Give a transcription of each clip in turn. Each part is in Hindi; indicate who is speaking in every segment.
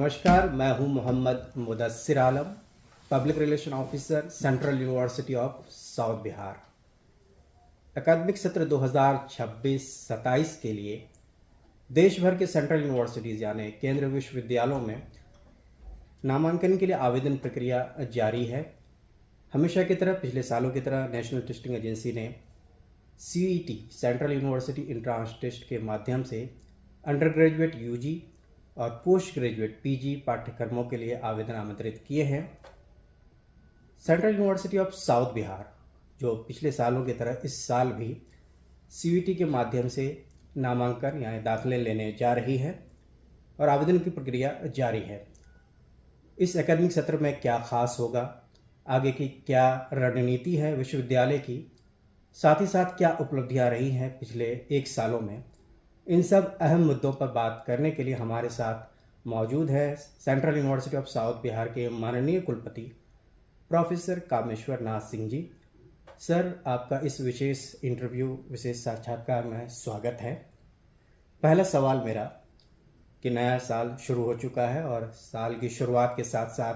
Speaker 1: नमस्कार, मैं हूं Mohammad Mudassir Alam, public relation officer, Central university of South Bihar. अकादमिक सत्र 2026-27 के लिए देश भर के सेंट्रल यूनिवर्सिटीज़ यानी केंद्रीय विश्वविद्यालयों में नामांकन के लिए आवेदन प्रक्रिया जारी है। हमेशा की तरह पिछले सालों की तरह नेशनल टेस्टिंग एजेंसी ने CET central university entrance test के माध्यम से अंडर ग्रेजुएट UG और पोस्ट ग्रेजुएट PG पाठ्यक्रमों के लिए आवेदन आमंत्रित किए हैं। Central university of South Bihar जो पिछले सालों की तरह इस साल भी CET के माध्यम से नामांकन यानी दाखिले लेने जा रही है और आवेदन की प्रक्रिया जारी है। इस एकेडमिक सत्र में क्या खास होगा, आगे की क्या रणनीति है विश्वविद्यालय की, साथ ही साथ क्या उपलब्धियां रही हैं पिछले 1 सालों में, इन सब अहम मुद्दों पर बात करने के लिए हमारे साथ मौजूद है central university of South Bihar के माननीय कुलपति प्रोफेसर कामेश्वर नाथ सिंह जी। सर, आपका इस विशेष साक्षात्कार में स्वागत है। पहला सवाल मेरा कि नया साल शुरू हो चुका है और साल की शुरुआत के साथ साथ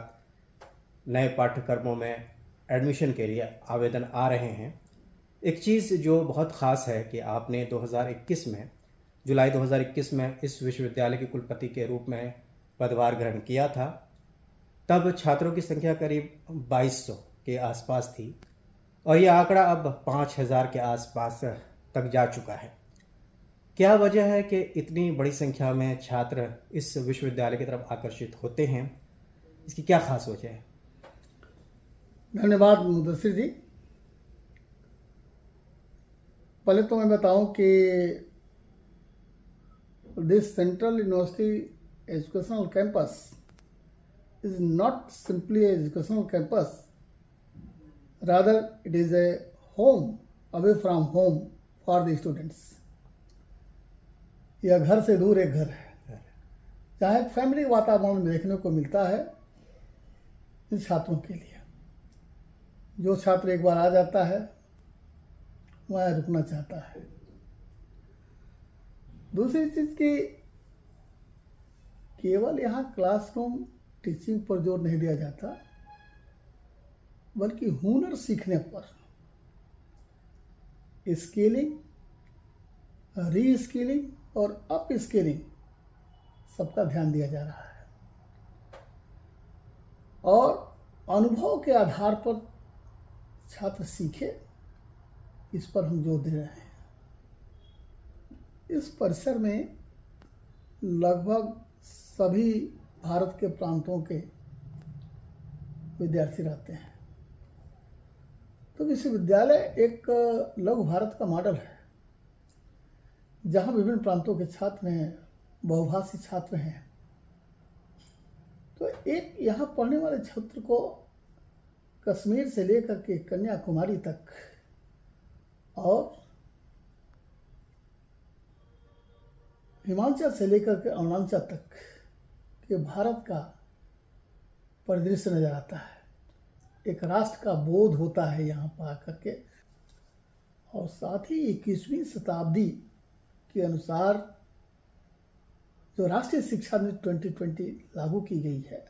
Speaker 1: नए पाठ्यक्रमों में एडमिशन के लिए आवेदन आ रहे हैं। एक चीज़ जो बहुत ख़ास है कि आपने 2021 में जुलाई 2021 में इस विश्वविद्यालय के कुलपति के रूप में पदभार ग्रहण किया था। तब छात्रों की संख्या करीब 2200 के आसपास थी और ये आंकड़ा अब 5000 के आसपास तक जा चुका है। क्या वजह है कि इतनी बड़ी संख्या में छात्र इस विश्वविद्यालय की तरफ आकर्षित होते हैं? इसकी क्या खास वजह है?
Speaker 2: धन्यवाद मुदस्सिर जी। पहले तो मैं बताऊं कि this Central University Educational Campus is not simply an educational campus, rather it is a home away from home for the students. यह घर से दूर एक घर है जहाँ एक फैमिली वातावरण देखने को मिलता है इन छात्रों के लिए। जो छात्र एक बार आ जाता है वहाँ रुकना चाहता है। दूसरी चीज़ कि केवल यहाँ क्लासरूम टीचिंग पर जोर नहीं दिया जाता, बल्कि हुनर सीखने पर, स्किलिंग, री स्किलिंग और अप स्किलिंग सबका ध्यान दिया जा रहा है और अनुभव के आधार पर छात्र सीखे, इस पर हम जोर दे रहे हैं। इस परिसर में लगभग सभी भारत के प्रांतों के विद्यार्थी रहते हैं। तो विश्वविद्यालय एक लघु भारत का मॉडल है जहाँ विभिन्न प्रांतों के छात्र हैं, बहुभाषी छात्र हैं। तो एक यहाँ पढ़ने वाले छात्र को कश्मीर से लेकर के कन्याकुमारी तक और हिमाचल से लेकर के अरुणाचल तक के भारत का परिदृश्य नजर आता है। एक राष्ट्र का बोध होता है यहाँ पर आकर के। और साथ ही 21वीं शताब्दी के अनुसार जो राष्ट्रीय शिक्षा नीति 2020 लागू की गई है,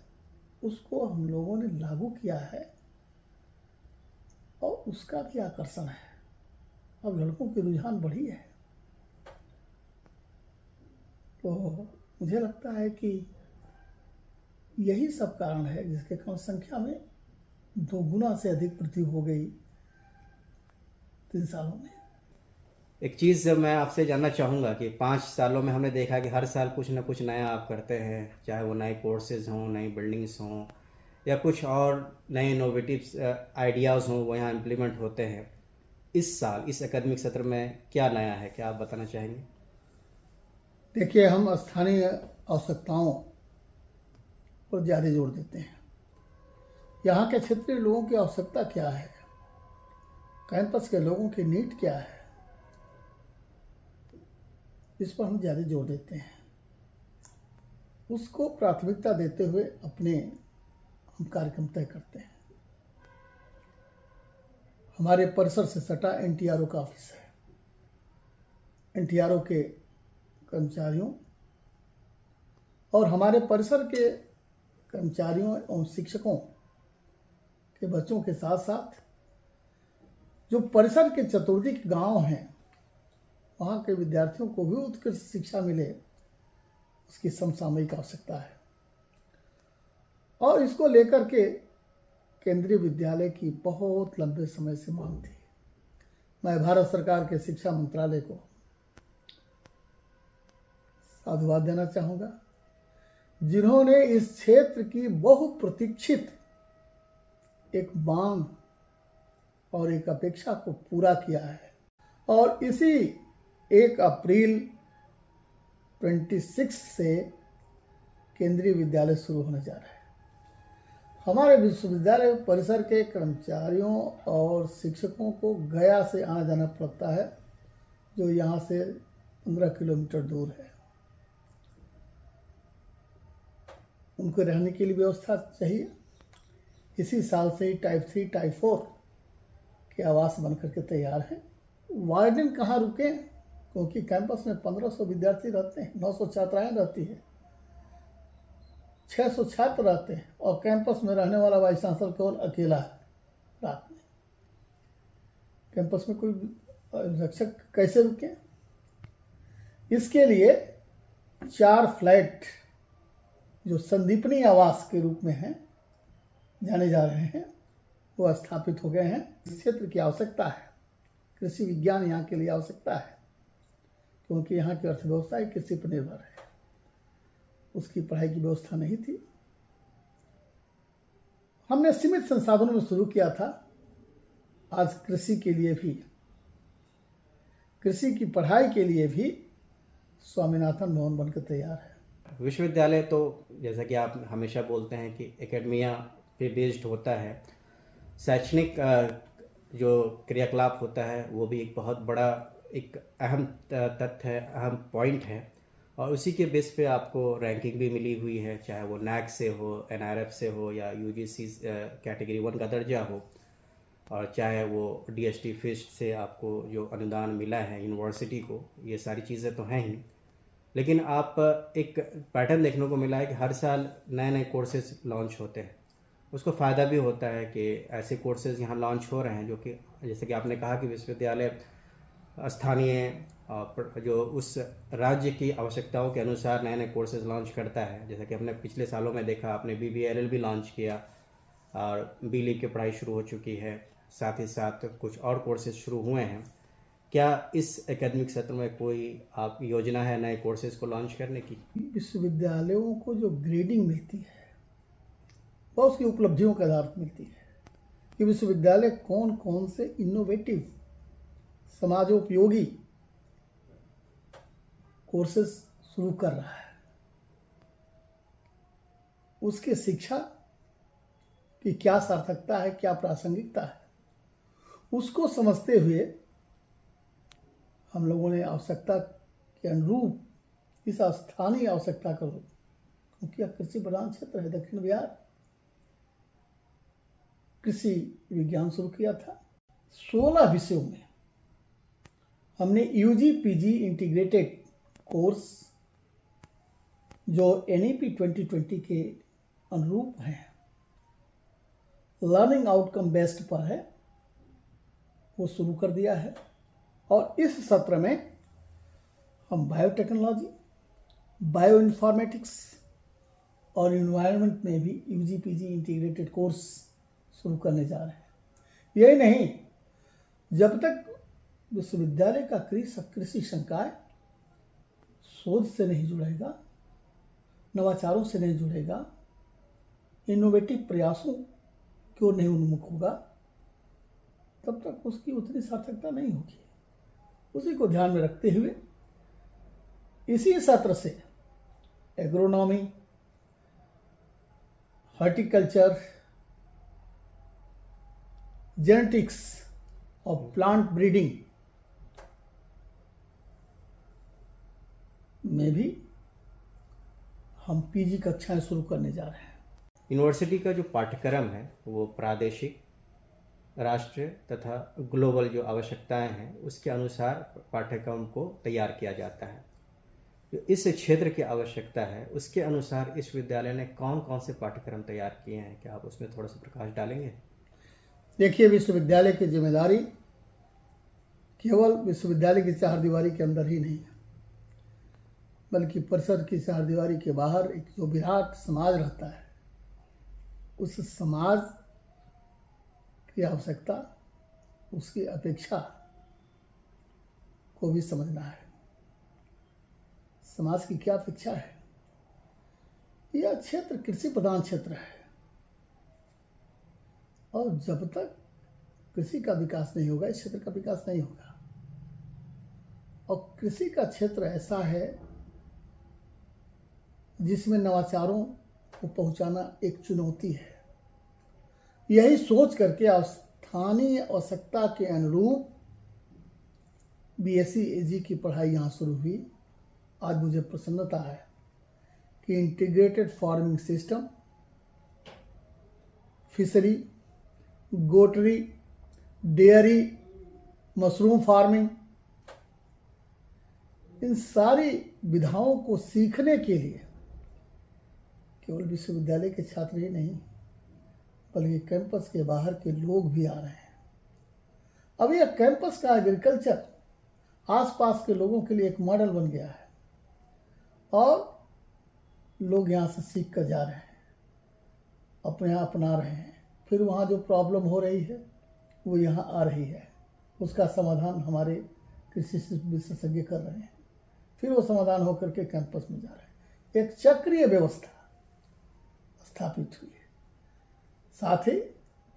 Speaker 2: उसको हम लोगों ने लागू किया है और उसका भी आकर्षण है। अब लड़कों की रुझान बढ़ी है। तो मुझे लगता है कि यही सब कारण है जिसके कारण संख्या में 2 गुना से अधिक वृद्धि हो गई 3 सालों में।
Speaker 1: एक चीज़ मैं आपसे जानना चाहूँगा कि 5 सालों में हमने देखा कि हर साल कुछ ना कुछ नया आप करते हैं, चाहे वो नए कोर्सेज हों, नई बिल्डिंग्स हों या कुछ और नए इनोवेटिव आइडियाज़ हों, वो यहाँ इम्प्लीमेंट होते हैं। इस साल इस एकेडमिक सत्र में क्या नया है, क्या आप बताना चाहेंगे?
Speaker 2: देखिए, हम स्थानीय आवश्यकताओं पर ज़्यादा जोर देते हैं। यहाँ के क्षेत्रीय लोगों की आवश्यकता क्या है, कैंपस के लोगों की नीड क्या है, इस पर हम ज़्यादा जोर देते हैं। उसको प्राथमिकता देते हुए अपने हम कार्यक्रम तय करते हैं। हमारे परिसर से सटा NTRO का ऑफिस है। NTRO के कर्मचारियों और हमारे परिसर के कर्मचारियों एवं शिक्षकों के बच्चों के साथ साथ जो परिसर के चतुर्दिक गांव हैं वहाँ के विद्यार्थियों को भी उत्कृष्ट शिक्षा मिले, उसकी समसामयिक आवश्यकता है। और इसको लेकर के केंद्रीय विद्यालय की बहुत लंबे समय से मांग थी। मैं भारत सरकार के शिक्षा मंत्रालय को साधुवाद देना चाहूँगा, जिन्होंने इस क्षेत्र की बहुप्रतीक्षित एक मांग और एक अपेक्षा को पूरा किया है। और इसी 1 अप्रैल 26 से केंद्रीय विद्यालय शुरू होने जा रहा है। हमारे विश्वविद्यालय परिसर के कर्मचारियों और शिक्षकों को गया से आना जाना पड़ता है, जो यहाँ से 15 किलोमीटर दूर है। उनको रहने के लिए व्यवस्था चाहिए। इसी साल से ही टाइप 3 टाइप 4 के आवास बनकर के तैयार हैं। वार्डन कहाँ रुके, क्योंकि कैंपस में 1500 विद्यार्थी रहते हैं, 900 छात्राएं रहती हैं, 600 छात्र रहते हैं, और कैंपस में रहने वाला वाइस चांसलर केवल अकेला है। रात में कैंपस में कोई रक्षक कैसे रुके? इसके लिए 4 फ्लैट जो संदीपनी आवास के रूप में हैं जाने जा रहे हैं, वो स्थापित हो गए हैं। इस क्षेत्र की आवश्यकता है, कृषि विज्ञान यहाँ के लिए आवश्यकता है, क्योंकि यहाँ की अर्थव्यवस्था ही कृषि पर निर्भर है। उसकी पढ़ाई की व्यवस्था नहीं थी। हमने सीमित संसाधनों में शुरू किया था। आज कृषि के लिए भी, कृषि की पढ़ाई के लिए भी स्वामीनाथन भवन बनकर तैयार है।
Speaker 1: विश्वविद्यालय तो जैसा कि आप हमेशा बोलते हैं कि एकेडमिया पे बेस्ड होता है। शैक्षणिक जो क्रियाकलाप होता है वो भी एक बहुत बड़ा एक अहम तथ्य है, अहम पॉइंट है, और उसी के बेस पे आपको रैंकिंग भी मिली हुई है, चाहे वो नैक से हो, एनआरएफ से हो, या यूजीसी कैटेगरी 1 का दर्जा हो, और चाहे वो डीएसटी फिस्ट से आपको जो अनुदान मिला है यूनिवर्सिटी को। ये सारी चीज़ें तो हैं ही, लेकिन आप एक पैटर्न देखने को मिला है कि हर साल नए नए कोर्सेज लॉन्च होते हैं। उसको फ़ायदा भी होता है कि ऐसे कोर्सेज यहाँ लॉन्च हो रहे हैं जो कि जैसे कि आपने कहा कि विश्वविद्यालय स्थानीय जो उस राज्य की आवश्यकताओं के अनुसार नए नए कोर्सेज लॉन्च करता है। जैसा कि हमने पिछले सालों में देखा, आपने BBLL भी लॉन्च किया और B.Lic की पढ़ाई शुरू हो चुकी है, साथ ही साथ कुछ और कोर्सेज शुरू हुए हैं। क्या इस एकेडमिक सत्र में कोई आप योजना है नए कोर्सेज को लॉन्च करने की?
Speaker 2: विश्वविद्यालयों को जो ग्रेडिंग मिलती है वह उसकी उपलब्धियों के आधार पर मिलती है कि विश्वविद्यालय कौन कौन से इनोवेटिव समाजोपयोगी कोर्सेज शुरू कर रहा है। उसके शिक्षा की क्या सार्थकता है, क्या प्रासंगिकता है, उसको समझते हुए हम लोगों ने आवश्यकता के अनुरूप इस स्थानीय आवश्यकता को, क्योंकि यह कृषि प्रधान क्षेत्र है, दक्षिण बिहार, कृषि विज्ञान शुरू किया था। 16 विषयों में हमने यूजी पीजी इंटीग्रेटेड कोर्स जो NEP 2020 के अनुरूप हैं, लर्निंग आउटकम बेस्ड पर है, वो शुरू कर दिया है। और इस सत्र में हम बायोटेक्नोलॉजी, बायो इन्फॉर्मेटिक्स और इन्वायरमेंट में भी यूजी पीजी इंटीग्रेटेड कोर्स शुरू करने जा रहे हैं। यही नहीं, जब तक विश्वविद्यालय का कृषि संकाय शोध से नहीं जुड़ेगा, नवाचारों से नहीं जुड़ेगा, इनोवेटिव प्रयासों की ओर नहीं उन्मुख होगा, तब तक उसकी उतनी सार्थकता नहीं होगी। उसी को ध्यान में रखते हुए इसी सत्र से एग्रोनॉमी, हॉर्टिकल्चर, जेनेटिक्स और प्लांट ब्रीडिंग में भी हम पीजी कक्षाएं शुरू करने जा रहे हैं।
Speaker 1: यूनिवर्सिटी का जो पाठ्यक्रम है वो प्रादेशिक, राष्ट्रीय तथा ग्लोबल जो आवश्यकताएं हैं उसके अनुसार पाठ्यक्रम को तैयार किया जाता है। जो इस क्षेत्र की आवश्यकता है उसके अनुसार इस विद्यालय ने कौन कौन से पाठ्यक्रम तैयार किए हैं, क्या आप उसमें थोड़ा सा प्रकाश डालेंगे?
Speaker 2: देखिए, विश्वविद्यालय की जिम्मेदारी केवल विश्वविद्यालय की चार दीवारी के अंदर ही नहीं है, बल्कि परिसर की चार दीवारी के बाहर एक जो विराट समाज रहता है, उस समाज की आवश्यकता, उसकी अपेक्षा को भी समझना है। समाज की क्या अपेक्षा है? यह क्षेत्र कृषि प्रधान क्षेत्र है, और जब तक कृषि का विकास नहीं होगा, इस क्षेत्र का विकास नहीं होगा। और कृषि का क्षेत्र ऐसा है जिसमें नवाचारों को पहुंचाना एक चुनौती है। यही सोच करके स्थानीय आवश्यकता के अनुरूप बीएससी एजी की पढ़ाई यहाँ शुरू हुई। आज मुझे प्रसन्नता है कि integrated farming system, fishery, goatery, dairy, mushroom farming, इन सारी विधाओं को सीखने के लिए केवल विश्वविद्यालय के छात्र ही नहीं, बल्कि कैंपस के बाहर के लोग भी आ रहे हैं। अब यह कैंपस का एग्रीकल्चर आसपास के लोगों के लिए एक मॉडल बन गया है, और लोग यहाँ से सीख कर जा रहे हैं, अपने यहाँ अपना रहे हैं। फिर वहाँ जो प्रॉब्लम हो रही है वो यहाँ आ रही है, उसका समाधान हमारे कृषि विशेषज्ञ कर रहे हैं, फिर वो समाधान होकर के कैंपस में जा रहे हैं। एक चक्रीय व्यवस्था स्थापित हुई है। साथ ही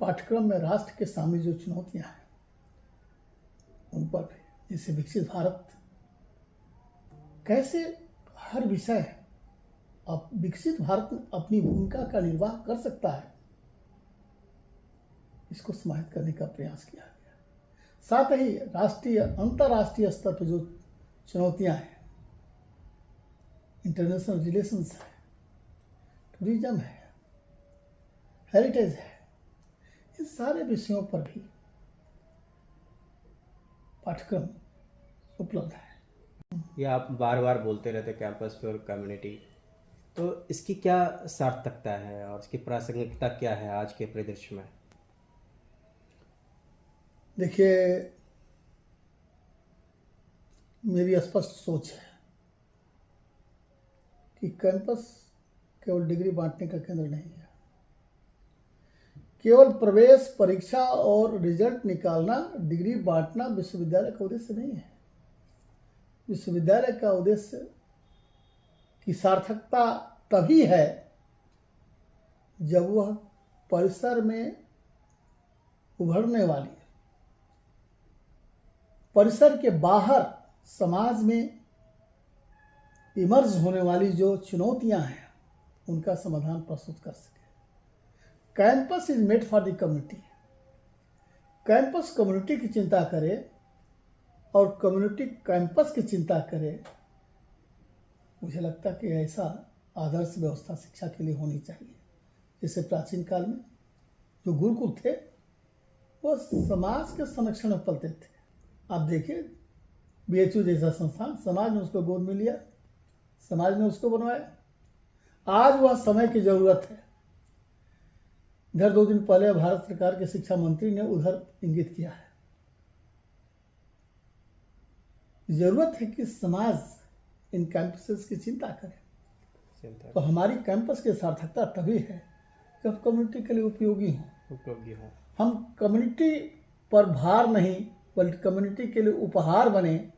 Speaker 2: पाठ्यक्रम में राष्ट्र के सामने जो चुनौतियां हैं उन पर भी, जैसे विकसित भारत कैसे हर विषय अब विकसित भारत में अपनी भूमिका का निर्वाह कर सकता है, इसको समाहित करने का प्रयास किया गया। साथ ही राष्ट्रीय अंतर्राष्ट्रीय स्तर पर जो चुनौतियां हैं, इंटरनेशनल रिलेशंस है, टूरिज्म है, हेरिटेज है, इन सारे विषयों पर भी पाठ्यक्रम उपलब्ध है।
Speaker 1: ये आप बार बार बोलते रहते कैंपस पे और कम्युनिटी, तो इसकी क्या सार्थकता है और इसकी प्रासंगिकता क्या है आज के परिदृश्य में?
Speaker 2: देखिए, मेरी स्पष्ट सोच है कि कैंपस केवल डिग्री बांटने का केंद्र नहीं है। केवल प्रवेश परीक्षा और रिजल्ट निकालना, डिग्री बांटना विश्वविद्यालय का उद्देश्य नहीं है। विश्वविद्यालय का उद्देश्य की सार्थकता तभी है जब वह परिसर में उभरने वाली, परिसर के बाहर समाज में इमर्ज होने वाली जो चुनौतियां हैं उनका समाधान प्रस्तुत कर सके। Campus is made for the community. Campus community की चिंता करे और कम्युनिटी कैंपस की चिंता करे। मुझे लगता है कि ऐसा आदर्श व्यवस्था शिक्षा के लिए होनी चाहिए। जैसे प्राचीन काल में जो गुरुकुल थे वो समाज के संरक्षण में पलते थे। आप देखिए, बीएचयू जैसा संस्थान, समाज ने उसको गोद में लिया, समाज ने उसको बनवाया। आज वह समय की जरूरत है। इधर 2 दिन पहले भारत सरकार के शिक्षा मंत्री ने उधर इंगित किया है। जरूरत है कि समाज इन कैंपसेस की चिंता करे। तो हमारी कैंपस की सार्थकता तभी है जब कम्युनिटी के लिए उपयोगी हो। हम कम्युनिटी पर भार नहीं, बल्कि कम्युनिटी के लिए उपहार बने,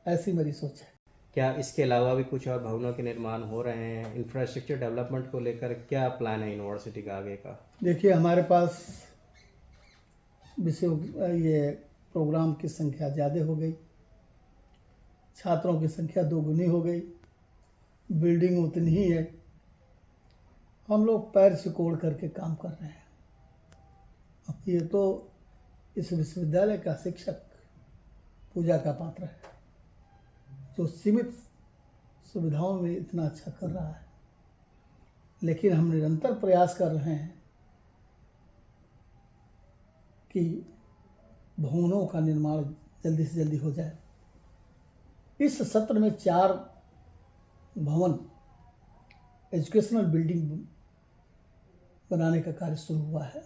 Speaker 2: ऐसी मेरी सोच है।
Speaker 1: क्या इसके अलावा भी कुछ और भवनों के निर्माण हो रहे हैं? इंफ्रास्ट्रक्चर डेवलपमेंट को लेकर क्या प्लान है यूनिवर्सिटी का आगे का?
Speaker 2: देखिए, हमारे पास ये प्रोग्राम की संख्या ज़्यादा हो गई, छात्रों की संख्या 2 गुनी हो गई, बिल्डिंग उतनी ही है। हम लोग पैर सिकोड़ करके काम कर रहे हैं। अब ये तो इस विश्वविद्यालय का शिक्षक पूजा का पात्र है, जो सीमित सुविधाओं में इतना अच्छा कर रहा है। लेकिन हम निरंतर प्रयास कर रहे हैं कि भवनों का निर्माण जल्दी से जल्दी हो जाए। इस सत्र में 4 भवन, एजुकेशनल बिल्डिंग बनाने का कार्य शुरू हुआ है।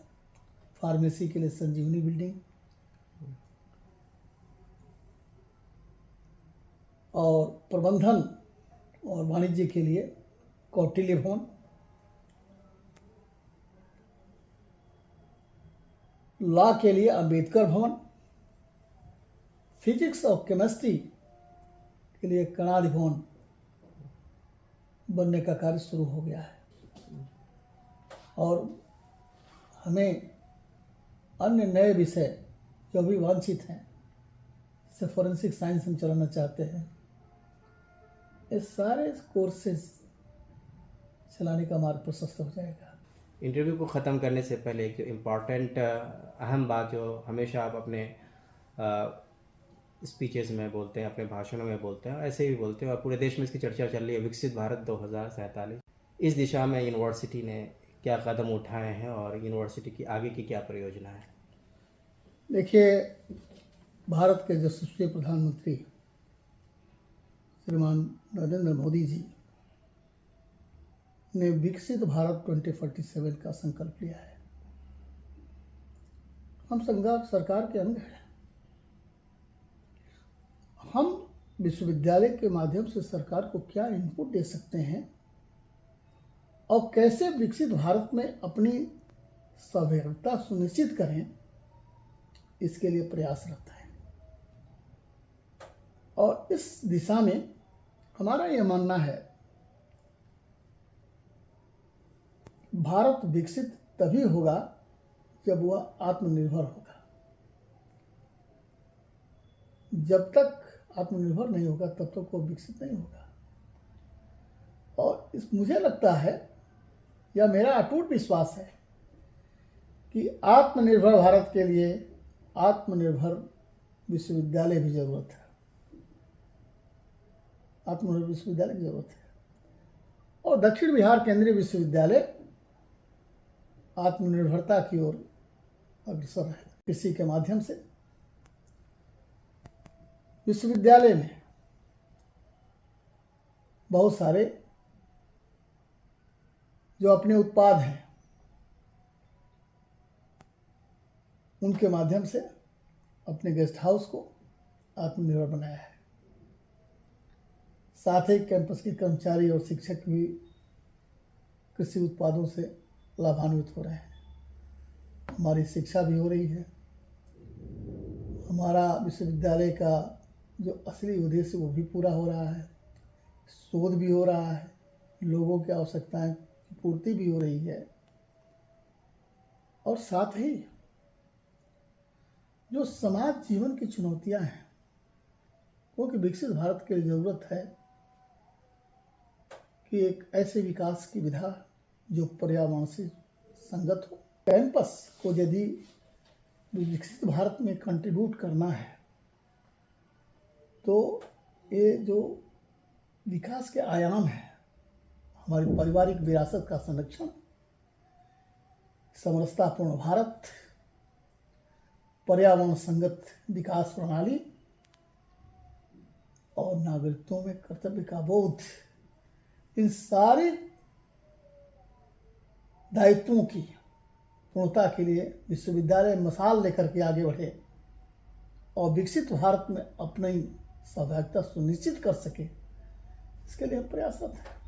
Speaker 2: फार्मेसी के लिए संजीवनी बिल्डिंग और प्रबंधन और वाणिज्य के लिए कौटिल्य भवन, लॉ के लिए अंबेडकर भवन, फिजिक्स और केमिस्ट्री के लिए कणादि भवन बनने का कार्य शुरू हो गया है। और हमें अन्य नए विषय जो भी वांछित हैं, जैसे फोरेंसिक साइंस हम चलाना चाहते हैं, ये सारे कोर्सेज चलाने का मार्ग प्रशस्त हो जाएगा।
Speaker 1: इंटरव्यू को ख़त्म करने से पहले एक जो इम्पॉर्टेंट अहम बात जो हमेशा आप अपने स्पीचेस में बोलते हैं, अपने भाषणों में बोलते हैं, ऐसे भी बोलते हैं और पूरे देश में इसकी चर्चा चल रही है, विकसित भारत 2047। इस दिशा में यूनिवर्सिटी ने क्या कदम उठाए हैं और यूनिवर्सिटी की आगे की क्या परियोजना है?
Speaker 2: देखिए, भारत के यशस्वी प्रधानमंत्री श्रीमान नरेंद्र मोदी जी ने विकसित भारत 2047 का संकल्प लिया है। हम सरकार के अंग हैं। हम विश्वविद्यालय के माध्यम से सरकार को क्या इनपुट दे सकते हैं और कैसे विकसित भारत में अपनी सहभागिता सुनिश्चित करें, इसके लिए प्रयासरत है। और इस दिशा में हमारा यह मानना है, भारत विकसित तभी होगा जब वह आत्मनिर्भर होगा। जब तक आत्मनिर्भर नहीं होगा तब तक वो विकसित नहीं होगा। और मुझे लगता है, या मेरा अटूट विश्वास है, कि आत्मनिर्भर भारत के लिए आत्मनिर्भर विश्वविद्यालय भी जरूरत है। आत्मनिर्भर विश्वविद्यालय की जरूरत है। और दक्षिण बिहार केंद्रीय विश्वविद्यालय आत्मनिर्भरता की ओर अग्रसर है। कृषि के माध्यम से विश्वविद्यालय में बहुत सारे जो अपने उत्पाद हैं, उनके माध्यम से अपने गेस्ट हाउस को आत्मनिर्भर बनाया है। साथ ही कैंपस के कर्मचारी और शिक्षक भी कृषि उत्पादों से लाभान्वित हो रहे हैं। हमारी शिक्षा भी हो रही है। हमारा विश्वविद्यालय का जो असली उद्देश्य वो भी पूरा हो रहा है। शोध भी हो रहा है, लोगों की आवश्यकताएं की पूर्ति भी हो रही है। और साथ ही जो समाज जीवन की चुनौतियां हैं, वो कि विकसित भारत के लिए जरूरत है कि एक ऐसे विकास की विधा जो पर्यावरण से संगत हो। कैंपस को यदि विकसित भारत में कंट्रीब्यूट करना है, तो ये जो विकास के आयाम हैं, हमारी पारिवारिक विरासत का संरक्षण, समरसतापूर्ण भारत, पर्यावरण संगत विकास प्रणाली और नागरिकों में कर्तव्य का बोध, इन सारे दायित्वों की पूर्णता के लिए विश्वविद्यालय मशाल लेकर के आगे बढ़े और विकसित भारत में अपनी सहभागिता सुनिश्चित कर सके, इसके लिए हम प्रयासरत हैं।